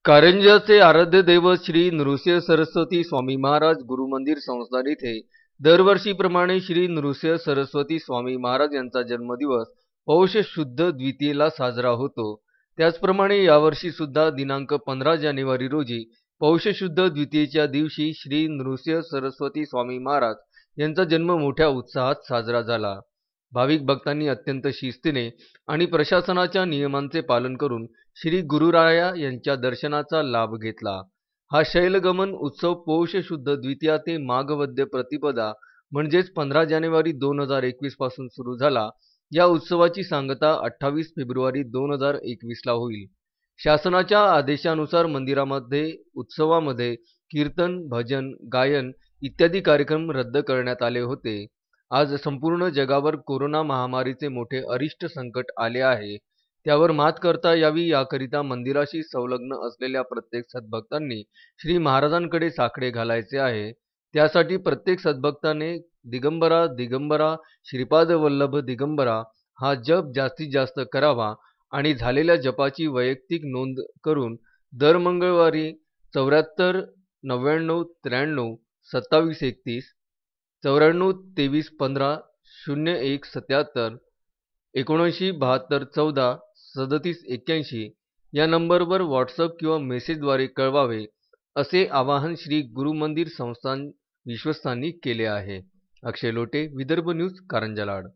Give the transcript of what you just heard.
कारंजाचे आराध्य दैवत श्री नृसिंह सरस्वती स्वामी महाराज गुरुमंदिर संस्थान येथे दरवर्षीप्रमाणे श्री नृसिंह सरस्वती स्वामी महाराज यांचा जन्मदिवस पौष शुद्ध द्वितीयेला साजरा होतो। त्याचप्रमाणे यावर्षी सुद्धा दिनांक 15 जानेवारी रोजी पौष शुद्ध द्वितीयेच्या दिवशी श्री नृसिंह सरस्वती स्वामी महाराज यांचा जन्म मोठ्या उत्साहात साजरा झाला। भाविक भक्तांनी अत्यंत शिस्तीने आणि प्रशासनाच्या नियमांचे पालन करून श्री गुरुराया यांच्या दर्शनाचा लाभ घेतला। हा शैलगमन उत्सव पौष शुद्ध द्वितीया ते माघ वद्य प्रतिपदा म्हणजेच 15 जानेवारी 2021 पासून सुरू झाला। या उत्सवाची सांगता 28 फेब्रुवारी 2021 ला होईल। शासनाच्या आदेशानुसार मंदिरामध्ये उत्सवामध्ये कीर्तन, भजन, गायन इत्यादी कार्यक्रम रद्द करण्यात आले होते। आज संपूर्ण जगावर कोरोना महामारीचे मोठे अरिष्ट संकट आले आहे। त्यावर मात करता यावी याकरिता मंदिराशी संलग्न असलेल्या प्रत्येक सद्भक्तांनी श्री महाराजांकडे साकडे घालायचे आहे। त्यासाठी प्रत्येक सद्भक्ताने दिगंबरा दिगंबरा श्रीपाद वल्लभ दिगंबरा हा जप जास्तीत जास्त करावा आणि झालेल्या जपाची वैयक्तिक नोंद करून दर मंगळवारी 74 99 93 27 31 94 23 15 01 77 79 72 14 37 81 या नंबरवर व्हॉट्सअप किंवा मेसेजद्वारे कळवावे असे आवाहन श्री गुरुमंदिर संस्थान विश्वस्तांनी केले आहे। अक्षय लोटे, विदर्भ न्यूज, कारंजा लाड।